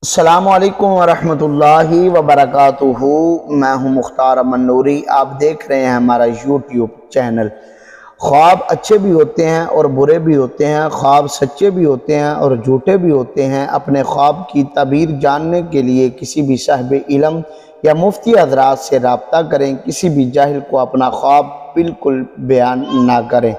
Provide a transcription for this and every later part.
السلام علیکم ورحمۃ اللہ وبرکاتہ۔ میں ہوں مختار امن نوری، آپ دیکھ رہے ہیں ہمارا یوٹیوب چینل۔ خواب اچھے بھی ہوتے ہیں اور برے بھی ہوتے ہیں، خواب سچے بھی ہوتے ہیں اور جھوٹے بھی ہوتے ہیں۔ اپنے خواب کی تعبیر جاننے کے لیے کسی بھی صاحب علم یا مفتی حضرات سے رابطہ کریں، کسی بھی جاہل کو اپنا خواب بالکل بیان نہ کریں۔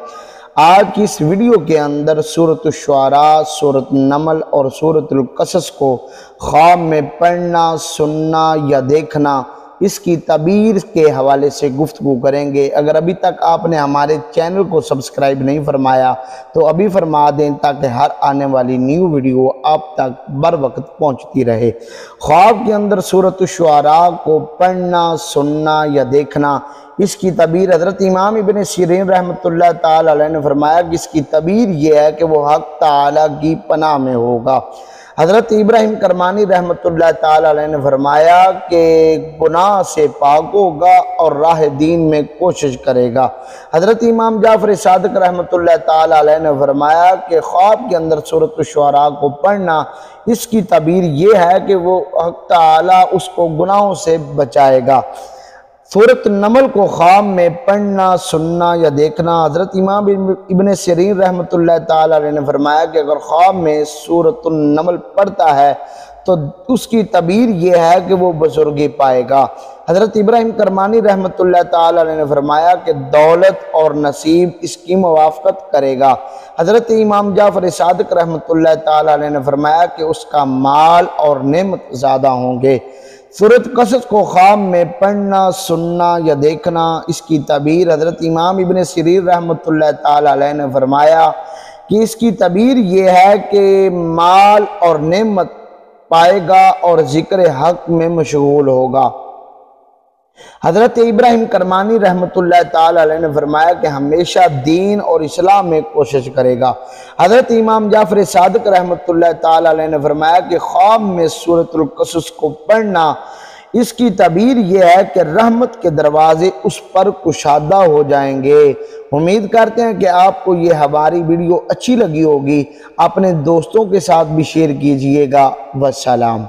آج کی اس ویڈیو کے اندر سورۃ الشعراء، سورۃ النمل اور سورۃ القصص کو خواب میں پڑھنا، سننا یا دیکھنا، اس کی تعبیر کے حوالے سے گفتگو کریں گے۔ اگر ابھی تک آپ نے ہمارے چینل کو سبسکرائب نہیں فرمایا تو ابھی فرما دیں تاکہ ہر آنے والی نیو ویڈیو آپ تک بر وقت پہنچتی رہے۔ خواب کے اندر سورۃ الشعراء کو پڑھنا، سننا یا دیکھنا، اس کی تعبیر حضرت امام ابن سیرین رحمۃ اللہ تعالی علیہ نے فرمایا کہ اس کی تعبیر یہ ہے کہ وہ حق تعالی کی پناہ میں ہوگا۔ حضرت ابراہیم کرمانی رحمۃ اللہ تعالی علیہ نے فرمایا کہ گناہ سے پاک ہوگا اور راہ دین میں کوشش کرے گا۔ حضرت امام جعفر صادق رحمۃ اللہ تعالی علیہ نے فرمایا کہ خواب کے اندر سورۃ الشعراء کو پڑھنا، اس کی تعبیر یہ ہے کہ وہ حق تعالی اس کو گناہوں سے بچائے گا۔ سورۃ النمل کو خواب میں پڑھنا، سننا یا دیکھنا، حضرت امام ابن سیرین رحمۃ اللہ تعالی علیہ نے فرمایا کہ اگر خواب میں سورۃ النمل پڑھتا ہے تو اس کی تعبیر یہ ہے کہ وہ بزرگی پائے گا۔ حضرت ابراہیم کرمانی رحمۃ اللہ تعالی علیہ نے فرمایا کہ دولت اور نصیب اس کی موافقت کرے گا۔ حضرت امام جعفر صادق رحمۃ اللہ تعالی علیہ نے فرمایا کہ اس کا مال اور نعمت زیادہ ہوں گے۔ سورۃ قصص کو خواب میں پڑھنا، سننا یا دیکھنا، اس کی تعبیر حضرت امام ابن سیرین رحمۃ اللہ تعالی علیہ نے فرمایا کہ اس کی تعبیر یہ ہے کہ مال اور نعمت پائے گا اور ذکر حق میں مشغول ہوگا۔ حضرت ابراہیم کرمانی رحمۃ اللہ تعالی علیہ نے فرمایا کہ ہمیشہ دین اور اسلام میں کوشش کرے گا۔ حضرت امام جعفر صادق رحمۃ اللہ تعالی علیہ نے فرمایا کہ خواب میں سورۃ القصص کو پڑھنا، اس کی تعبیر یہ ہے کہ رحمت کے دروازے اس پر کشادہ ہو جائیں گے۔ امید کرتے ہیں کہ آپ کو یہ ہماری ویڈیو اچھی لگی ہوگی۔ اپنے دوستوں کے ساتھ بھی شیئر کیجئے گا۔ والسلام۔